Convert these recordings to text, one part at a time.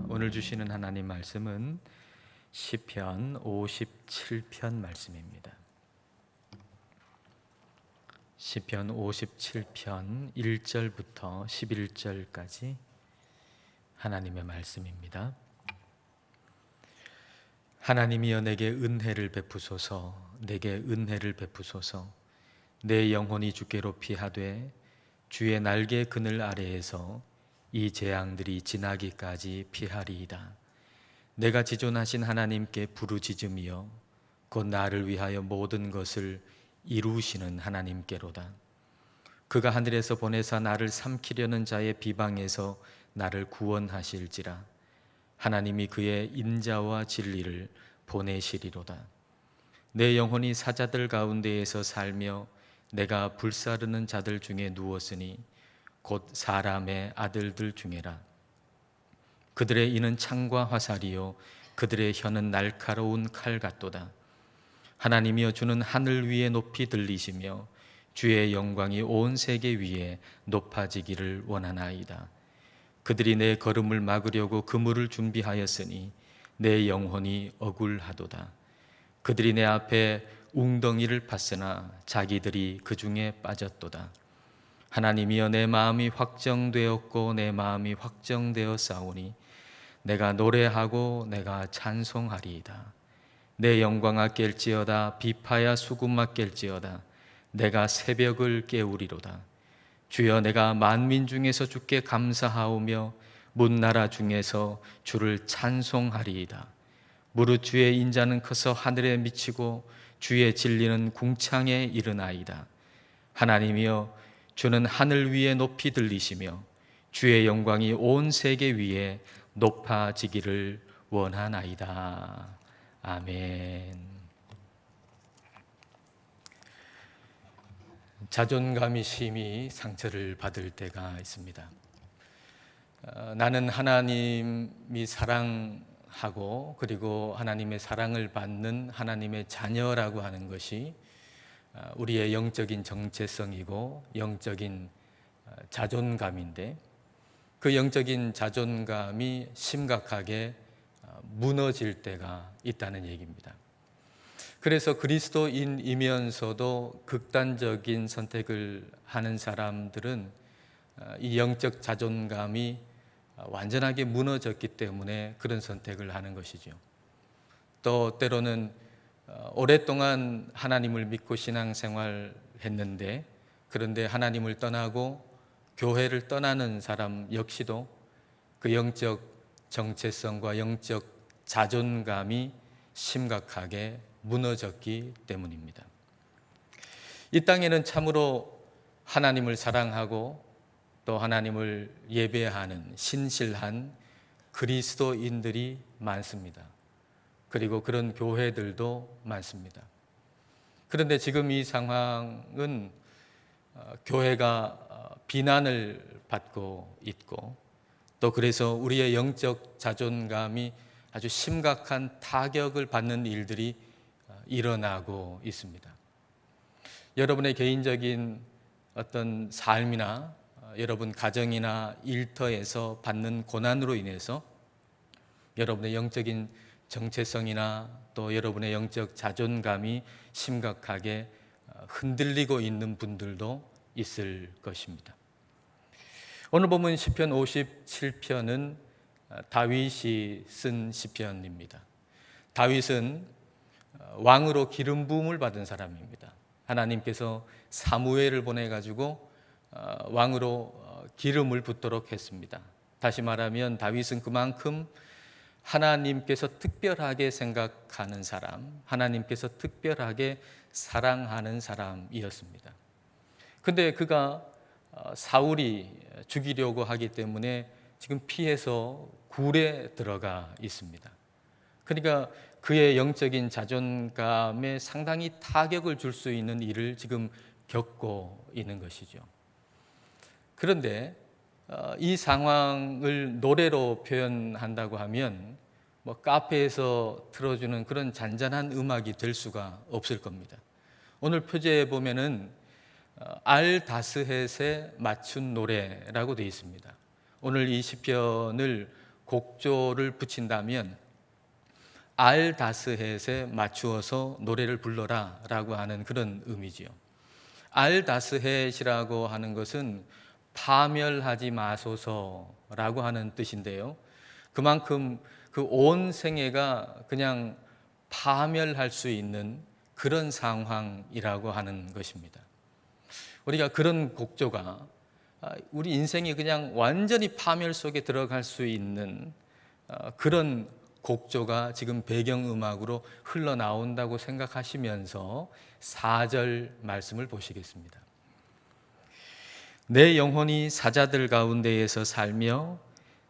오늘 주시는 하나님 말씀은 시편 57편 말씀입니다. 시편 57편 1절부터 11절까지 하나님의 말씀입니다. 하나님이여 내게 은혜를 베푸소서, 내게 은혜를 베푸소서. 내 영혼이 주께로 피하되 주의 날개 그늘 아래에서 이 재앙들이 지나기까지 피하리이다. 내가 지존하신 하나님께 부르짖으며 곧 나를 위하여 모든 것을 이루시는 하나님께로다. 그가 하늘에서 보내사 나를 삼키려는 자의 비방에서 나를 구원하실지라. 하나님이 그의 인자와 진리를 보내시리로다. 내 영혼이 사자들 가운데에서 살며 내가 불사르는 자들 중에 누웠으니 곧 사람의 아들들 중에라. 그들의 이는 창과 화살이요 그들의 혀는 날카로운 칼 같도다. 하나님이여 주는 하늘 위에 높이 들리시며 주의 영광이 온 세계 위에 높아지기를 원하나이다. 그들이 내 걸음을 막으려고 그물을 준비하였으니 내 영혼이 억울하도다. 그들이 내 앞에 웅덩이를 팠으나 자기들이 그 중에 빠졌도다. 하나님이여 내 마음이 확정되었고 내 마음이 확정되어 싸우니 내가 노래하고 내가 찬송하리이다. 내 영광아 깰지어다. 비파야 수금아 깰지어다. 내가 새벽을 깨우리로다. 주여 내가 만민 중에서 주께 감사하오며 문나라 중에서 주를 찬송하리이다. 무릇 주의 인자는 커서 하늘에 미치고 주의 진리는 궁창에 이르나이다. 하나님이여 주는 하늘 위에 높이 들리시며 주의 영광이 온 세계 위에 높아지기를 원하나이다. 아멘. 자존감이 심히 상처를 받을 때가 있습니다. 나는 하나님이 사랑하고 그리고 하나님의 사랑을 받는 하나님의 자녀라고 하는 것이 우리의 영적인 정체성이고 영적인 자존감인데, 그 영적인 자존감이 심각하게 무너질 때가 있다는 얘기입니다. 그래서 그리스도인이면서도 극단적인 선택을 하는 사람들은 이 영적 자존감이 완전하게 무너졌기 때문에 그런 선택을 하는 것이죠. 또 때로는 오랫동안 하나님을 믿고 신앙생활 했는데, 그런데 하나님을 떠나고 교회를 떠나는 사람 역시도 그 영적 정체성과 영적 자존감이 심각하게 무너졌기 때문입니다. 이 땅에는 참으로 하나님을 사랑하고 또 하나님을 예배하는 신실한 그리스도인들이 많습니다. 그리고 그런 교회들도 많습니다. 그런데 지금 이 상황은 교회가 비난을 받고 있고, 또 그래서 우리의 영적 자존감이 아주 심각한 타격을 받는 일들이 일어나고 있습니다. 여러분의 개인적인 어떤 삶이나 여러분 가정이나 일터에서 받는 고난으로 인해서 여러분의 영적인 정체성이나 또 여러분의 영적 자존감이 심각하게 흔들리고 있는 분들도 있을 것입니다. 오늘 본문 시편 57편은 다윗이 쓴 시편입니다. 다윗은 왕으로 기름 부음을 받은 사람입니다. 하나님께서 사무엘을 보내가지고 왕으로 기름을 붓도록 했습니다. 다시 말하면 다윗은 그만큼 하나님께서 특별하게 생각하는 사람, 하나님께서 특별하게 사랑하는 사람이었습니다. 근데 그가 사울이 죽이려고 하기 때문에 지금 피해서 굴에 들어가 있습니다. 그러니까 그의 영적인 자존감에 상당히 타격을 줄 수 있는 일을 지금 겪고 있는 것이죠. 그런데 이 상황을 노래로 표현한다고 하면 카페에서 틀어주는 그런 잔잔한 음악이 될 수가 없을 겁니다. 오늘 표제에 보면은 알 다스헷에 맞춘 노래라고 되어 있습니다. 오늘 이 시편을 곡조를 붙인다면 알다스헷에 맞추어서 노래를 불러라 라고 하는 그런 의미지요. 알다스헷이라고 하는 것은 파멸하지 마소서라고 하는 뜻인데요. 그만큼 그 온 생애가 그냥 파멸할 수 있는 그런 상황이라고 하는 것입니다. 우리가 그런 곡조가 우리 인생이 그냥 완전히 파멸 속에 들어갈 수 있는 그런 곡조가 지금 배경음악으로 흘러나온다고 생각하시면서 4절 말씀을 보시겠습니다. 내 영혼이 사자들 가운데에서 살며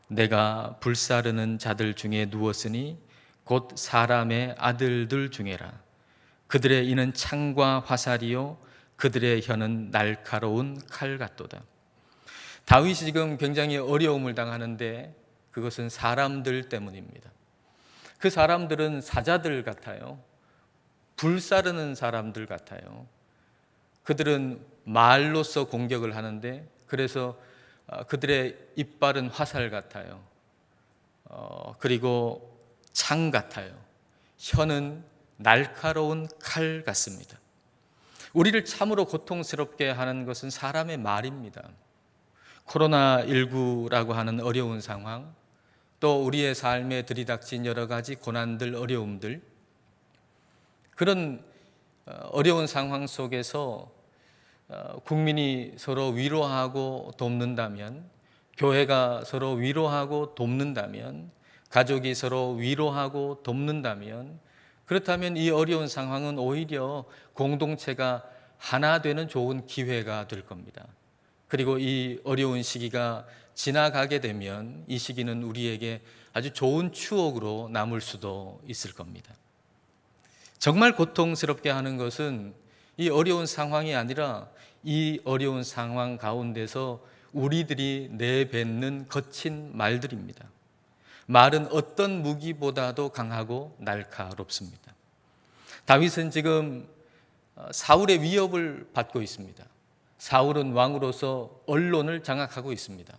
내가 불사르는 자들 중에 누웠으니 곧 사람의 아들들 중에라. 그들의 이는 창과 화살이요 그들의 혀는 날카로운 칼 같도다. 다윗이 지금 굉장히 어려움을 당하는데 그것은 사람들 때문입니다. 그 사람들은 사자들 같아요. 불사르는 사람들 같아요. 그들은 말로써 공격을 하는데 그래서 그들의 이빨은 화살 같아요. 그리고 창 같아요. 혀는 날카로운 칼 같습니다. 우리를 참으로 고통스럽게 하는 것은 사람의 말입니다. 코로나19라고 하는 어려운 상황, 또 우리의 삶에 들이닥친 여러 가지 고난들, 어려움들, 그런 어려운 상황 속에서 국민이 서로 위로하고 돕는다면, 교회가 서로 위로하고 돕는다면, 가족이 서로 위로하고 돕는다면, 그렇다면 이 어려운 상황은 오히려 공동체가 하나 되는 좋은 기회가 될 겁니다. 그리고 이 어려운 시기가 지나가게 되면 이 시기는 우리에게 아주 좋은 추억으로 남을 수도 있을 겁니다. 정말 고통스럽게 하는 것은 이 어려운 상황이 아니라 이 어려운 상황 가운데서 우리들이 내뱉는 거친 말들입니다. 말은 어떤 무기보다도 강하고 날카롭습니다. 다윗은 지금 사울의 위협을 받고 있습니다. 사울은 왕으로서 언론을 장악하고 있습니다.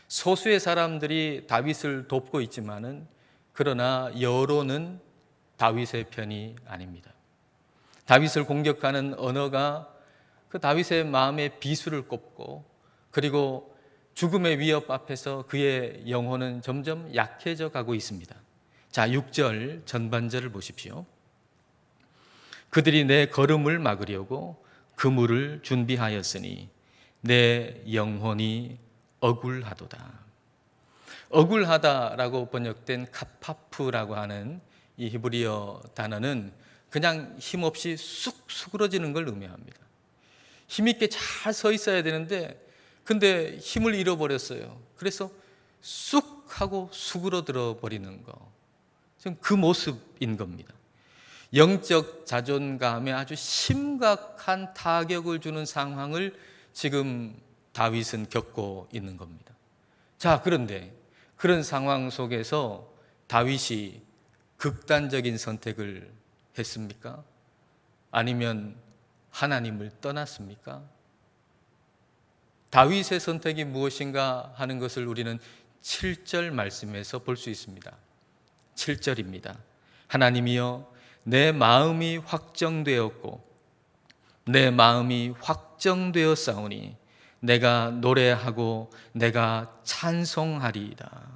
소수의 사람들이 다윗을 돕고 있지만은 그러나 여론은 다윗의 편이 아닙니다. 다윗을 공격하는 언어가 그 다윗의 마음에 비수를 꼽고 그리고 죽음의 위협 앞에서 그의 영혼은 점점 약해져 가고 있습니다. 자, 6절 전반절을 보십시오. 그들이 내 걸음을 막으려고 그물을 준비하였으니 내 영혼이 억울하도다. 억울하다라고 번역된 카파프라고 하는 이 히브리어 단어는 그냥 힘없이 쑥 수그러지는 걸 의미합니다. 힘있게 잘 서 있어야 되는데 근데 힘을 잃어버렸어요. 그래서 쑥 하고 수그러들어 버리는 거. 지금 그 모습인 겁니다. 영적 자존감에 아주 심각한 타격을 주는 상황을 지금 다윗은 겪고 있는 겁니다. 자, 그런데 그런 상황 속에서 다윗이 극단적인 선택을 했습니까? 아니면 하나님을 떠났습니까? 다윗의 선택이 무엇인가 하는 것을 우리는 7절 말씀에서 볼 수 있습니다. 7절입니다. 하나님이여 내 마음이 확정되었고 내 마음이 확정되었사오니 내가 노래하고 내가 찬송하리이다.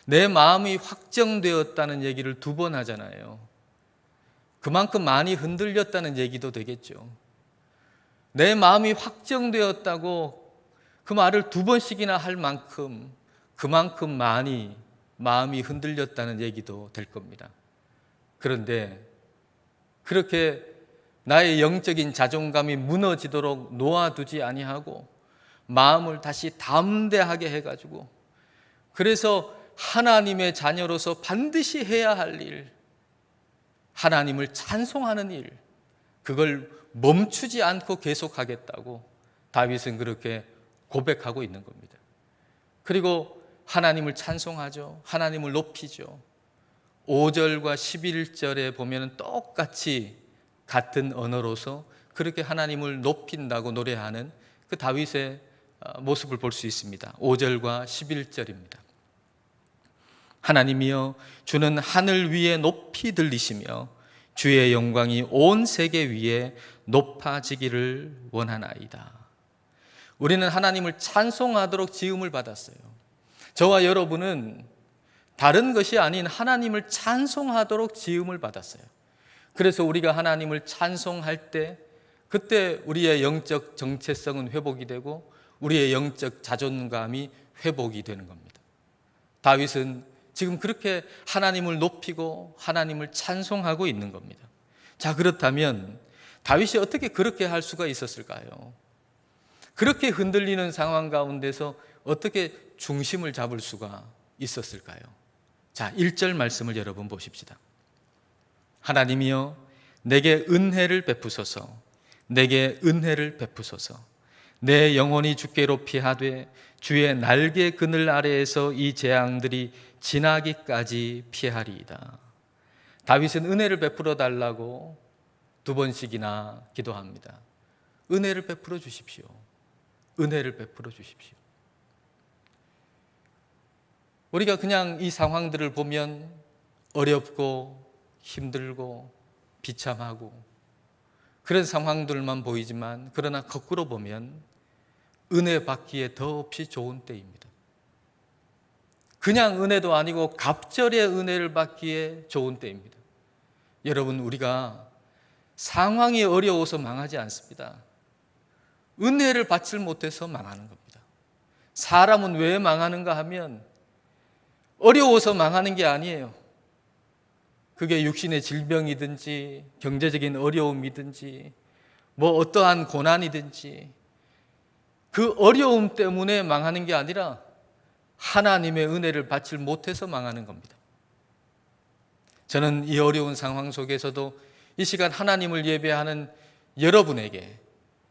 내 마음이 확정되었다는 얘기를 2번 하잖아요. 그만큼 많이 흔들렸다는 얘기도 되겠죠. 내 마음이 확정되었다고 그 말을 2번씩이나 할 만큼 그만큼 많이 마음이 흔들렸다는 얘기도 될 겁니다. 그런데 그렇게 나의 영적인 자존감이 무너지도록 놓아두지 아니하고 마음을 다시 담대하게 해가지고 그래서 하나님의 자녀로서 반드시 해야 할 일, 하나님을 찬송하는 일, 그걸 멈추지 않고 계속하겠다고 다윗은 그렇게 고백하고 있는 겁니다. 그리고 하나님을 찬송하죠. 하나님을 높이죠. 5절과 11절에 보면 똑같이 같은 언어로서 그렇게 하나님을 높인다고 노래하는 그 다윗의 모습을 볼 수 있습니다. 5절과 11절입니다. 하나님이여, 주는 하늘 위에 높이 들리시며 주의 영광이 온 세계 위에 높아지기를 원하나이다. 우리는 하나님을 찬송하도록 지음을 받았어요. 저와 여러분은 다른 것이 아닌 하나님을 찬송하도록 지음을 받았어요. 그래서 우리가 하나님을 찬송할 때 그때 우리의 영적 정체성은 회복이 되고 우리의 영적 자존감이 회복이 되는 겁니다. 다윗은 지금 그렇게 하나님을 높이고 하나님을 찬송하고 있는 겁니다. 자, 그렇다면 다윗이 어떻게 그렇게 할 수가 있었을까요? 그렇게 흔들리는 상황 가운데서 어떻게 중심을 잡을 수가 있었을까요? 자, 1절 말씀을 여러분 보십시다. 하나님이여, 내게 은혜를 베푸소서. 내게 은혜를 베푸소서. 내 영혼이 주께로 피하되 주의 날개 그늘 아래에서 이 재앙들이 지나기까지 피하리이다. 다윗은 은혜를 베풀어 달라고 2번씩이나 기도합니다. 은혜를 베풀어 주십시오. 은혜를 베풀어 주십시오. 우리가 그냥 이 상황들을 보면 어렵고 힘들고 비참하고 그런 상황들만 보이지만, 그러나 거꾸로 보면 은혜 받기에 더없이 좋은 때입니다. 그냥 은혜도 아니고 갑절의 은혜를 받기에 좋은 때입니다. 여러분, 우리가 상황이 어려워서 망하지 않습니다. 은혜를 받지 못해서 망하는 겁니다. 사람은 왜 망하는가 하면 어려워서 망하는 게 아니에요. 그게 육신의 질병이든지 경제적인 어려움이든지 뭐 어떠한 고난이든지 그 어려움 때문에 망하는 게 아니라 하나님의 은혜를 받지 못해서 망하는 겁니다. 저는 이 어려운 상황 속에서도 이 시간 하나님을 예배하는 여러분에게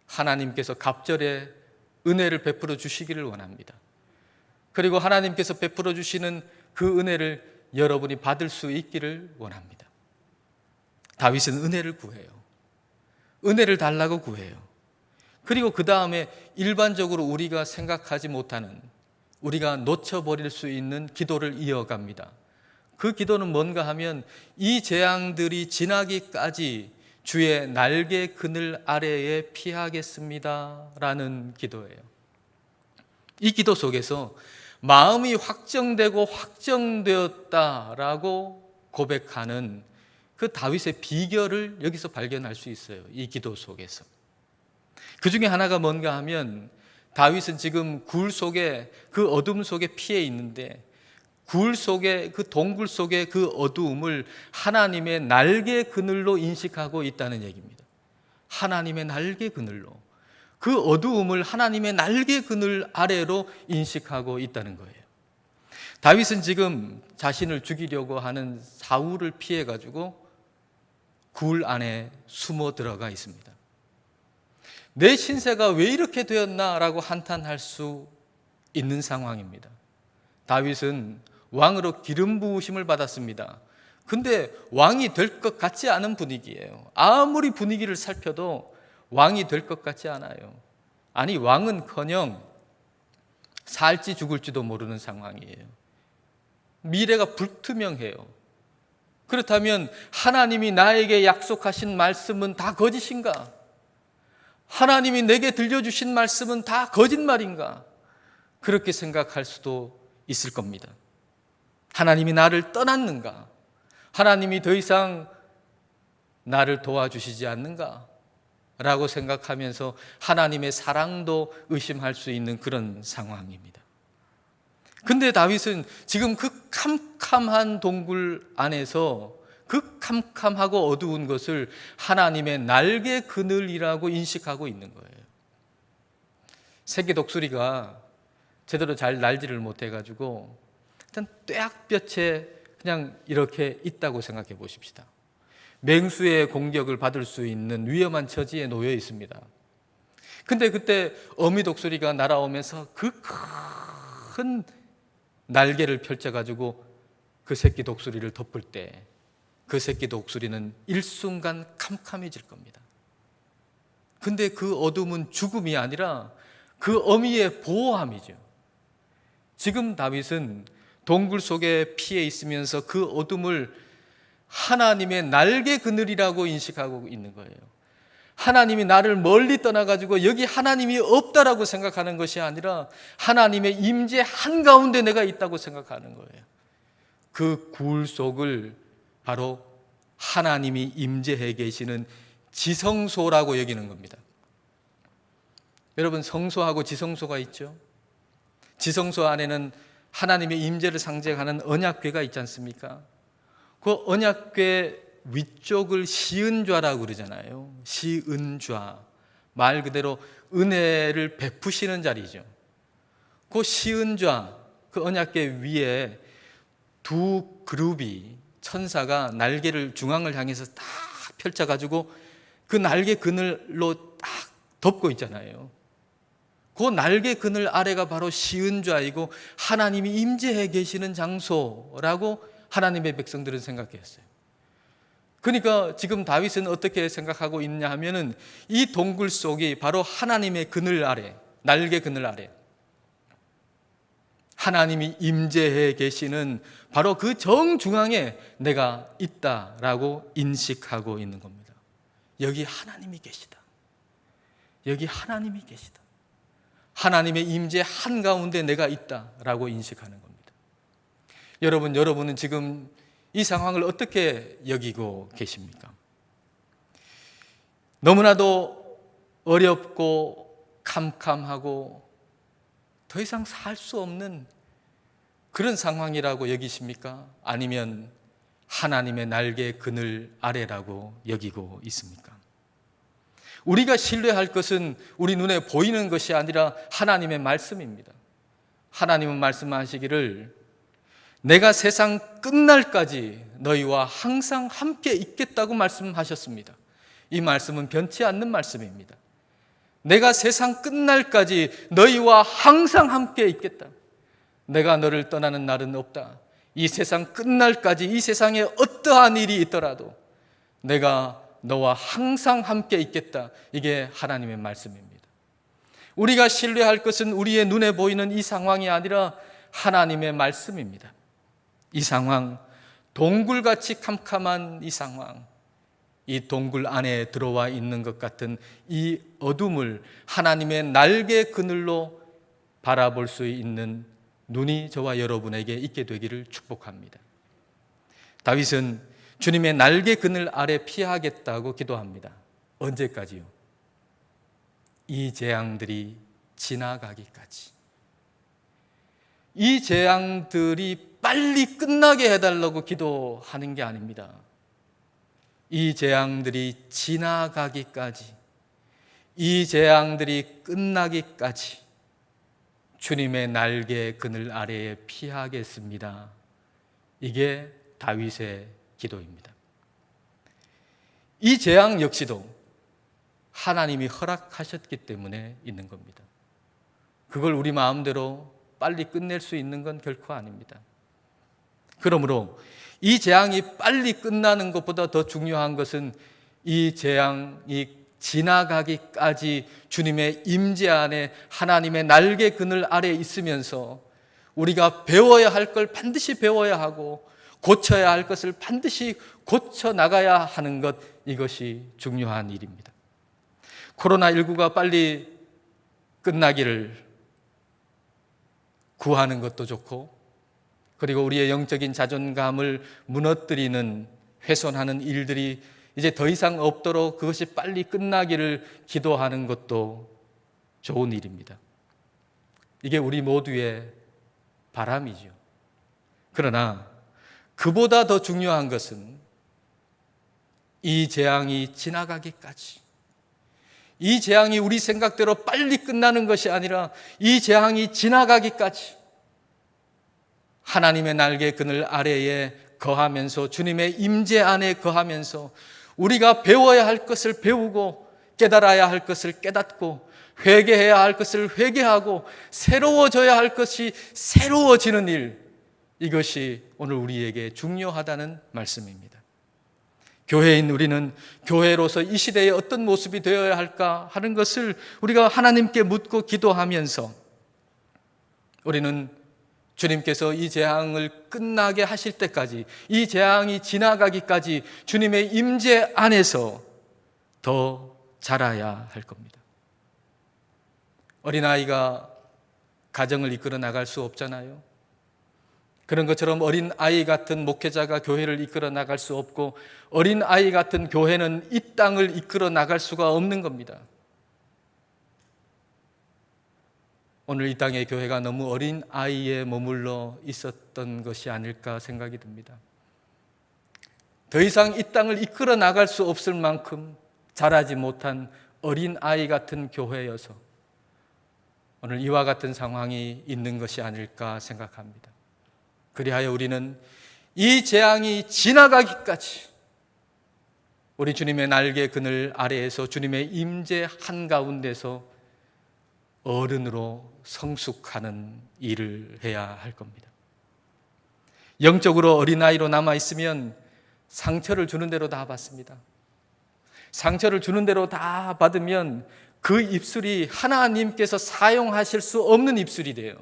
하나님께서 갑절의 은혜를 베풀어 주시기를 원합니다. 그리고 하나님께서 베풀어 주시는 그 은혜를 여러분이 받을 수 있기를 원합니다. 다윗은 은혜를 구해요. 은혜를 달라고 구해요. 그리고 그 다음에 일반적으로 우리가 생각하지 못하는, 우리가 놓쳐버릴 수 있는 기도를 이어갑니다. 그 기도는 뭔가 하면 이 재앙들이 지나기까지 주의 날개 그늘 아래에 피하겠습니다 라는 기도예요. 이 기도 속에서 마음이 확정되고 확정되었다라고 고백하는 그 다윗의 비결을 여기서 발견할 수 있어요. 이 기도 속에서. 그 중에 하나가 뭔가 하면 다윗은 지금 굴 속에, 그 어둠 속에 피해 있는데 굴 속에, 그 동굴 속에 그 어두움을 하나님의 날개 그늘로 인식하고 있다는 얘기입니다. 하나님의 날개 그늘로. 그 어두움을 하나님의 날개 그늘 아래로 인식하고 있다는 거예요. 다윗은 지금 자신을 죽이려고 하는 사울을 피해가지고 굴 안에 숨어 들어가 있습니다. 내 신세가 왜 이렇게 되었나라고 한탄할 수 있는 상황입니다. 다윗은 왕으로 기름 부으심을 받았습니다. 근데 왕이 될 것 같지 않은 분위기예요. 아무리 분위기를 살펴도 왕이 될 것 같지 않아요. 아니, 왕은커녕 살지 죽을지도 모르는 상황이에요. 미래가 불투명해요. 그렇다면 하나님이 나에게 약속하신 말씀은 다 거짓인가? 하나님이 내게 들려주신 말씀은 다 거짓말인가? 그렇게 생각할 수도 있을 겁니다. 하나님이 나를 떠났는가? 하나님이 더 이상 나를 도와주시지 않는가? 라고 생각하면서 하나님의 사랑도 의심할 수 있는 그런 상황입니다. 근데 다윗은 지금 그 캄캄한 동굴 안에서 그 캄캄하고 어두운 것을 하나님의 날개 그늘이라고 인식하고 있는 거예요. 새끼 독수리가 제대로 잘 날지를 못해가지고 일단 뙤약볕에 그냥 이렇게 있다고 생각해 보십시다. 맹수의 공격을 받을 수 있는 위험한 처지에 놓여 있습니다. 근데 그때 어미 독수리가 날아오면서 그 큰 날개를 펼쳐가지고 그 새끼 독수리를 덮을 때 그 새끼 독수리는 일순간 캄캄해질 겁니다. 근데 그 어둠은 죽음이 아니라 그 어미의 보호함이죠. 지금 다윗은 동굴 속에 피해 있으면서 그 어둠을 하나님의 날개 그늘이라고 인식하고 있는 거예요. 하나님이 나를 멀리 떠나가지고 여기 하나님이 없다라고 생각하는 것이 아니라 하나님의 임재 한가운데 내가 있다고 생각하는 거예요. 그 굴 속을 바로 하나님이 임재해 계시는 지성소라고 여기는 겁니다. 여러분, 성소하고 지성소가 있죠. 지성소 안에는 하나님의 임재를 상징하는 언약궤가 있지 않습니까? 그 언약궤 위쪽을 시은좌라고 그러잖아요. 시은좌, 말 그대로 은혜를 베푸시는 자리죠. 그 시은좌, 그 언약궤 위에 두 그룹이, 천사가 날개를 중앙을 향해서 딱 펼쳐가지고 그 날개 그늘로 딱 덮고 있잖아요. 그 날개 그늘 아래가 바로 시은좌이고 하나님이 임재해 계시는 장소라고 하나님의 백성들은 생각했어요. 그러니까 지금 다윗은 어떻게 생각하고 있냐 하면은 이 동굴 속이 바로 하나님의 그늘 아래, 날개 그늘 아래, 하나님이 임재해 계시는 바로 그 정중앙에 내가 있다라고 인식하고 있는 겁니다. 여기 하나님이 계시다. 여기 하나님이 계시다. 하나님의 임재 한가운데 내가 있다라고 인식하는 겁니다. 여러분은 지금 이 상황을 어떻게 여기고 계십니까? 너무나도 어렵고 캄캄하고 더 이상 살 수 없는 그런 상황이라고 여기십니까? 아니면 하나님의 날개 그늘 아래라고 여기고 있습니까? 우리가 신뢰할 것은 우리 눈에 보이는 것이 아니라 하나님의 말씀입니다. 하나님은 말씀하시기를 내가 세상 끝날까지 너희와 항상 함께 있겠다고 말씀하셨습니다. 이 말씀은 변치 않는 말씀입니다. 내가 세상 끝날까지 너희와 항상 함께 있겠다. 내가 너를 떠나는 날은 없다. 이 세상 끝날까지 이 세상에 어떠한 일이 있더라도 내가 너와 항상 함께 있겠다. 이게 하나님의 말씀입니다. 우리가 신뢰할 것은 우리의 눈에 보이는 이 상황이 아니라 하나님의 말씀입니다. 이 상황, 동굴같이 캄캄한 이 상황, 이 동굴 안에 들어와 있는 것 같은 이 어둠을 하나님의 날개 그늘로 바라볼 수 있는 눈이 저와 여러분에게 있게 되기를 축복합니다. 다윗은 주님의 날개 그늘 아래 피하겠다고 기도합니다. 언제까지요? 이 재앙들이 지나가기까지. 이 재앙들이 빨리 끝나게 해달라고 기도하는 게 아닙니다. 이 재앙들이 지나가기까지, 이 재앙들이 끝나기까지 주님의 날개 그늘 아래에 피하겠습니다. 이게 다윗의 기도입니다. 이 재앙 역시도 하나님이 허락하셨기 때문에 있는 겁니다. 그걸 우리 마음대로 빨리 끝낼 수 있는 건 결코 아닙니다. 그러므로 이 재앙이 빨리 끝나는 것보다 더 중요한 것은 이 재앙이 지나가기까지 주님의 임재 안에 하나님의 날개 그늘 아래 있으면서 우리가 배워야 할 걸 반드시 배워야 하고 고쳐야 할 것을 반드시 고쳐 나가야 하는 것, 이것이 중요한 일입니다. 코로나19가 빨리 끝나기를 구하는 것도 좋고, 그리고 우리의 영적인 자존감을 무너뜨리는, 훼손하는 일들이 이제 더 이상 없도록 그것이 빨리 끝나기를 기도하는 것도 좋은 일입니다. 이게 우리 모두의 바람이죠. 그러나 그보다 더 중요한 것은 이 재앙이 지나가기까지, 이 재앙이 우리 생각대로 빨리 끝나는 것이 아니라 이 재앙이 지나가기까지 하나님의 날개 그늘 아래에 거하면서, 주님의 임재 안에 거하면서 우리가 배워야 할 것을 배우고 깨달아야 할 것을 깨닫고 회개해야 할 것을 회개하고 새로워져야 할 것이 새로워지는 일, 이것이 오늘 우리에게 중요하다는 말씀입니다. 교회인 우리는 교회로서 이 시대에 어떤 모습이 되어야 할까 하는 것을 우리가 하나님께 묻고 기도하면서 우리는 주님께서 이 재앙을 끝나게 하실 때까지, 이 재앙이 지나가기까지 주님의 임재 안에서 더 자라야 할 겁니다. 어린아이가 가정을 이끌어 나갈 수 없잖아요. 그런 것처럼 어린아이 같은 목회자가 교회를 이끌어 나갈 수 없고, 어린아이 같은 교회는 이 땅을 이끌어 나갈 수가 없는 겁니다. 오늘 이 땅의 교회가 너무 어린아이에 머물러 있었던 것이 아닐까 생각이 듭니다. 더 이상 이 땅을 이끌어 나갈 수 없을 만큼 자라지 못한 어린아이 같은 교회여서 오늘 이와 같은 상황이 있는 것이 아닐까 생각합니다. 그리하여 우리는 이 재앙이 지나가기까지 우리 주님의 날개 그늘 아래에서 주님의 임재 한가운데서 어른으로 성숙하는 일을 해야 할 겁니다. 영적으로 어린아이로 남아있으면 상처를 주는 대로 다 받습니다. 상처를 주는 대로 다 받으면 그 입술이 하나님께서 사용하실 수 없는 입술이 돼요.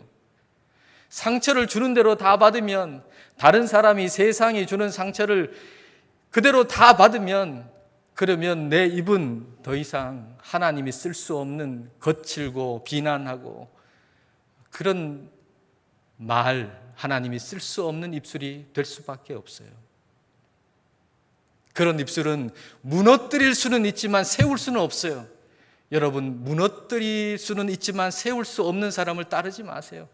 상처를 주는 대로 다 받으면, 다른 사람이, 세상이 주는 상처를 그대로 다 받으면, 그러면 내 입은 더 이상 하나님이 쓸 수 없는 거칠고 비난하고 그런 말, 하나님이 쓸 수 없는 입술이 될 수밖에 없어요. 그런 입술은 무너뜨릴 수는 있지만 세울 수는 없어요. 여러분, 무너뜨릴 수는 있지만 세울 수 없는 사람을 따르지 마세요.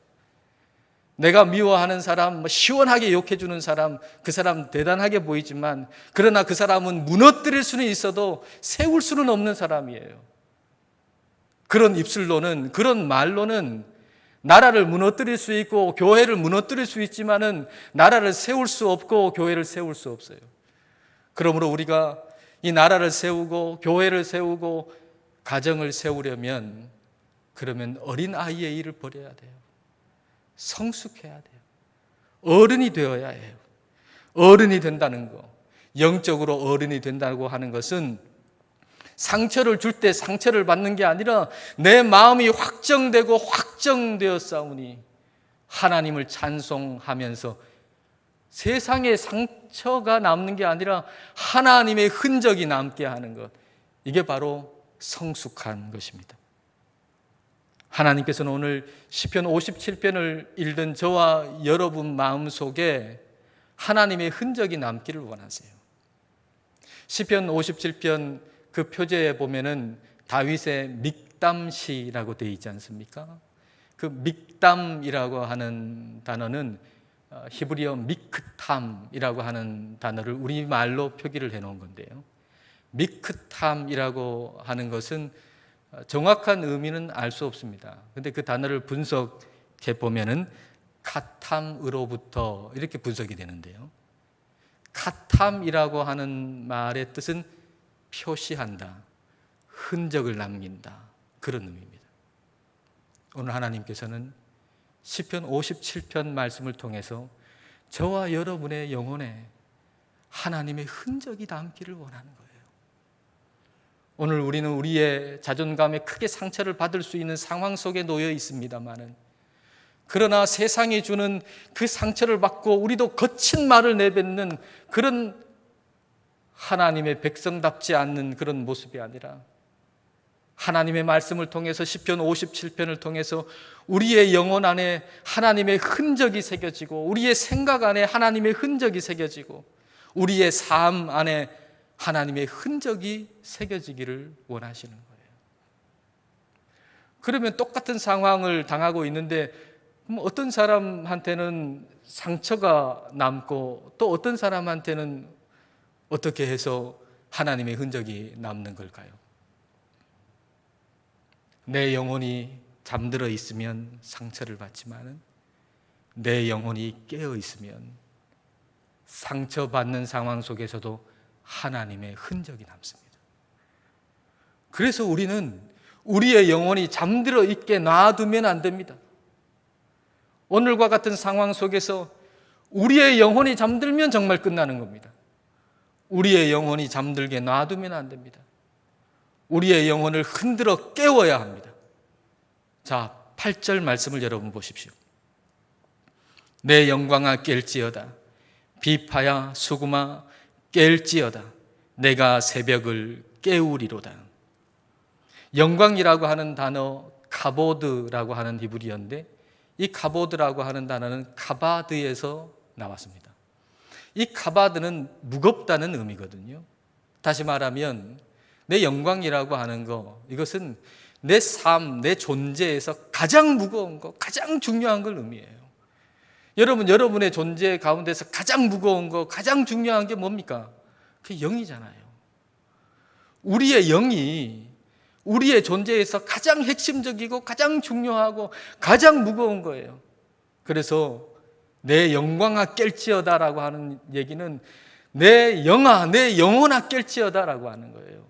내가 미워하는 사람, 시원하게 욕해주는 사람, 그 사람 대단하게 보이지만, 그러나 그 사람은 무너뜨릴 수는 있어도 세울 수는 없는 사람이에요. 그런 입술로는, 그런 말로는 나라를 무너뜨릴 수 있고 교회를 무너뜨릴 수 있지만은 나라를 세울 수 없고 교회를 세울 수 없어요. 그러므로 우리가 이 나라를 세우고 교회를 세우고 가정을 세우려면, 그러면 어린아이의 일을 버려야 돼요. 성숙해야 돼요. 어른이 되어야 해요. 어른이 된다는 거, 영적으로 어른이 된다고 하는 것은 상처를 줄 때 상처를 받는 게 아니라 내 마음이 확정되고 확정되었사오니 하나님을 찬송하면서 세상에 상처가 남는 게 아니라 하나님의 흔적이 남게 하는 것, 이게 바로 성숙한 것입니다. 하나님께서는 오늘 시편 57편을 읽는 저와 여러분 마음속에 하나님의 흔적이 남기를 원하세요. 시편 57편 그 표제에 보면은 다윗의 믹담시라고 되어 있지 않습니까? 그 믹담이라고 하는 단어는 히브리어 미크탐이라고 하는 단어를 우리말로 표기를 해놓은 건데요. 미크탐이라고 하는 것은 정확한 의미는 알 수 없습니다. 그런데 그 단어를 분석해 보면은 카탐으로부터 이렇게 분석이 되는데요. 카탐이라고 하는 말의 뜻은 표시한다, 흔적을 남긴다, 그런 의미입니다. 오늘 하나님께서는 시편 57편 말씀을 통해서 저와 여러분의 영혼에 하나님의 흔적이 남기를 원하는 거예요. 오늘 우리는 우리의 자존감에 크게 상처를 받을 수 있는 상황 속에 놓여 있습니다만은, 그러나 세상이 주는 그 상처를 받고 우리도 거친 말을 내뱉는 그런 하나님의 백성답지 않는 그런 모습이 아니라, 하나님의 말씀을 통해서 시편 57편을 통해서 우리의 영혼 안에 하나님의 흔적이 새겨지고, 우리의 생각 안에 하나님의 흔적이 새겨지고, 우리의 삶 안에 하나님의 흔적이 새겨지기를 원하시는 거예요. 그러면 똑같은 상황을 당하고 있는데 어떤 사람한테는 상처가 남고 또 어떤 사람한테는 어떻게 해서 하나님의 흔적이 남는 걸까요? 내 영혼이 잠들어 있으면 상처를 받지만 내 영혼이 깨어 있으면 상처받는 상황 속에서도 하나님의 흔적이 남습니다. 그래서 우리는 우리의 영혼이 잠들어 있게 놔두면 안 됩니다. 오늘과 같은 상황 속에서 우리의 영혼이 잠들면 정말 끝나는 겁니다. 우리의 영혼이 잠들게 놔두면 안 됩니다. 우리의 영혼을 흔들어 깨워야 합니다. 자, 8절 말씀을 여러분 보십시오. 내 영광아 깰지어다. 비파야 수금아 깰지어다. 내가 새벽을 깨우리로다. 영광이라고 하는 단어 카보드라고 하는 히브리어인데, 이 카보드라고 하는 단어는 카바드에서 나왔습니다. 이 카바드는 무겁다는 의미거든요. 다시 말하면 내 영광이라고 하는 거, 이것은 내 삶, 내 존재에서 가장 무거운 거, 가장 중요한 걸 의미해요. 여러분의 존재 가운데서 가장 무거운 거, 가장 중요한 게 뭡니까? 그게 영이잖아요. 우리의 영이 우리의 존재에서 가장 핵심적이고 가장 중요하고 가장 무거운 거예요. 그래서 내 영광아 깰지어다라고 하는 얘기는 내 영아, 내 영혼아 깰지어다라고 하는 거예요.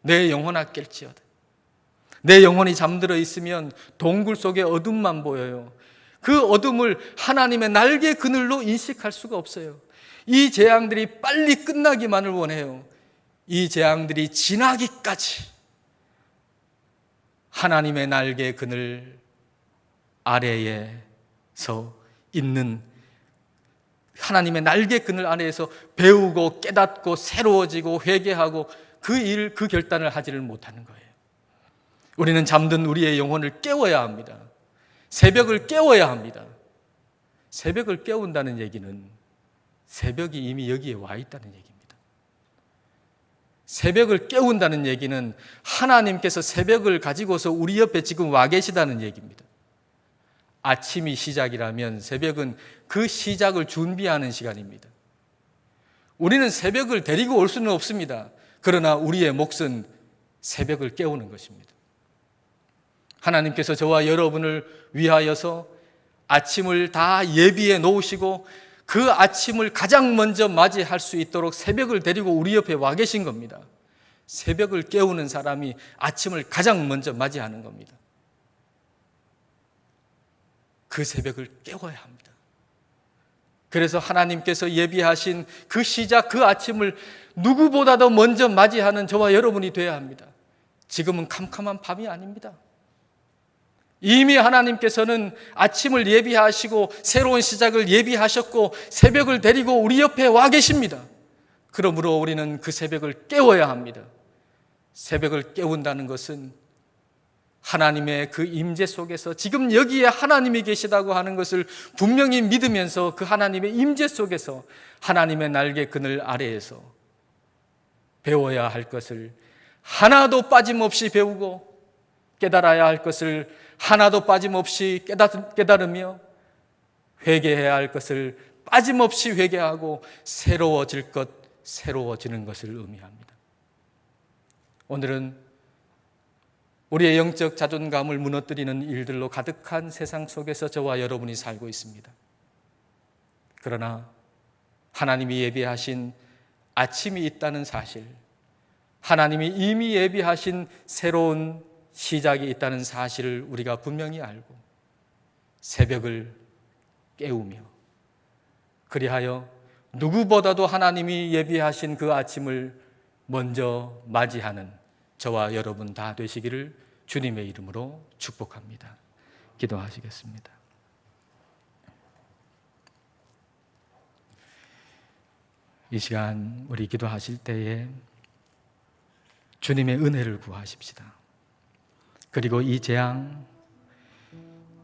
내 영혼아 깰지어다. 내 영혼이 잠들어 있으면 동굴 속에 어둠만 보여요. 그 어둠을 하나님의 날개 그늘로 인식할 수가 없어요. 이 재앙들이 빨리 끝나기만을 원해요. 이 재앙들이 지나기까지 하나님의 날개 그늘 아래에서 있는, 하나님의 날개 그늘 아래에서 배우고 깨닫고 새로워지고 회개하고 그 결단을 하지를 못하는 거예요. 우리는 잠든 우리의 영혼을 깨워야 합니다. 새벽을 깨워야 합니다. 새벽을 깨운다는 얘기는 새벽이 이미 여기에 와 있다는 얘기입니다. 새벽을 깨운다는 얘기는 하나님께서 새벽을 가지고서 우리 옆에 지금 와 계시다는 얘기입니다. 아침이 시작이라면 새벽은 그 시작을 준비하는 시간입니다. 우리는 새벽을 데리고 올 수는 없습니다. 그러나 우리의 몫은 새벽을 깨우는 것입니다. 하나님께서 저와 여러분을 위하여서 아침을 다 예비해 놓으시고 그 아침을 가장 먼저 맞이할 수 있도록 새벽을 데리고 우리 옆에 와 계신 겁니다. 새벽을 깨우는 사람이 아침을 가장 먼저 맞이하는 겁니다. 그 새벽을 깨워야 합니다. 그래서 하나님께서 예비하신 그 시작, 그 아침을 누구보다도 먼저 맞이하는 저와 여러분이 되어야 합니다. 지금은 캄캄한 밤이 아닙니다. 이미 하나님께서는 아침을 예비하시고 새로운 시작을 예비하셨고 새벽을 데리고 우리 옆에 와 계십니다. 그러므로 우리는 그 새벽을 깨워야 합니다. 새벽을 깨운다는 것은 하나님의 그 임재 속에서 지금 여기에 하나님이 계시다고 하는 것을 분명히 믿으면서 그 하나님의 임재 속에서 하나님의 날개 그늘 아래에서 배워야 할 것을 하나도 빠짐없이 배우고 깨달아야 할 것을 하나도 빠짐없이 깨달으며 회개해야 할 것을 빠짐없이 회개하고 새로워지는 것을 의미합니다. 오늘은 우리의 영적 자존감을 무너뜨리는 일들로 가득한 세상 속에서 저와 여러분이 살고 있습니다. 그러나 하나님이 예비하신 아침이 있다는 사실, 하나님이 이미 예비하신 새로운 시작이 있다는 사실을 우리가 분명히 알고 새벽을 깨우며 그리하여 누구보다도 하나님이 예비하신 그 아침을 먼저 맞이하는 저와 여러분 다 되시기를 주님의 이름으로 축복합니다. 기도하시겠습니다. 이 시간 우리 기도하실 때에 주님의 은혜를 구하십시다. 그리고 이 재앙,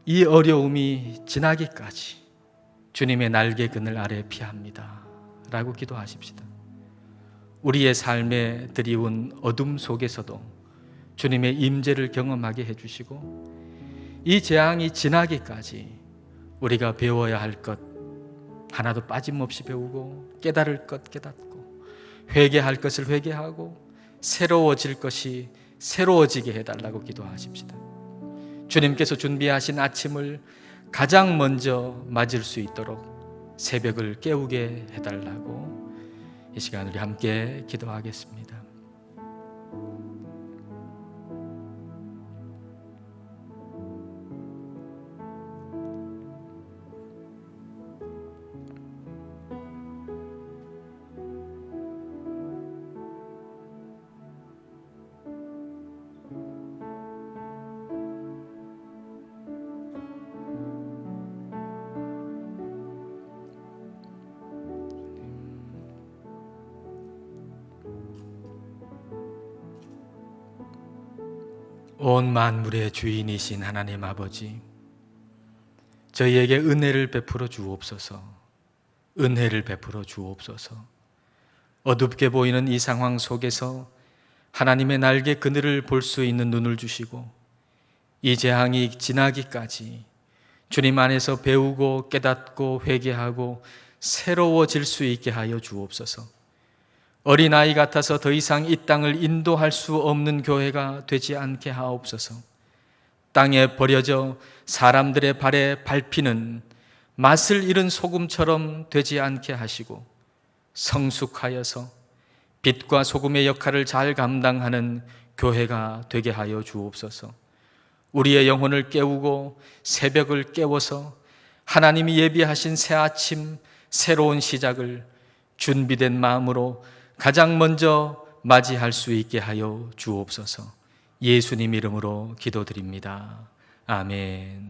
이 어려움이 지나기까지 주님의 날개 그늘 아래 피합니다 라고 기도하십시다. 우리의 삶에 드리운 어둠 속에서도 주님의 임재를 경험하게 해주시고 이 재앙이 지나기까지 우리가 배워야 할 것 하나도 빠짐없이 배우고 깨달을 것 깨닫고 회개할 것을 회개하고 새로워질 것이 새로워지게 해달라고 기도하십시다. 주님께서 준비하신 아침을 가장 먼저 맞을 수 있도록 새벽을 깨우게 해달라고 이 시간 우리 함께 기도하겠습니다. 온 만물의 주인이신 하나님 아버지, 저희에게 은혜를 베풀어 주옵소서. 은혜를 베풀어 주옵소서. 어둡게 보이는 이 상황 속에서 하나님의 날개 그늘을 볼 수 있는 눈을 주시고, 이 재앙이 지나기까지 주님 안에서 배우고 깨닫고 회개하고 새로워질 수 있게 하여 주옵소서. 어린아이 같아서 더 이상 이 땅을 인도할 수 없는 교회가 되지 않게 하옵소서. 땅에 버려져 사람들의 발에 밟히는 맛을 잃은 소금처럼 되지 않게 하시고, 성숙하여서 빛과 소금의 역할을 잘 감당하는 교회가 되게 하여 주옵소서. 우리의 영혼을 깨우고 새벽을 깨워서 하나님이 예비하신 새 아침, 새로운 시작을 준비된 마음으로 가장 먼저 맞이할 수 있게 하여 주옵소서. 예수님 이름으로 기도드립니다. 아멘.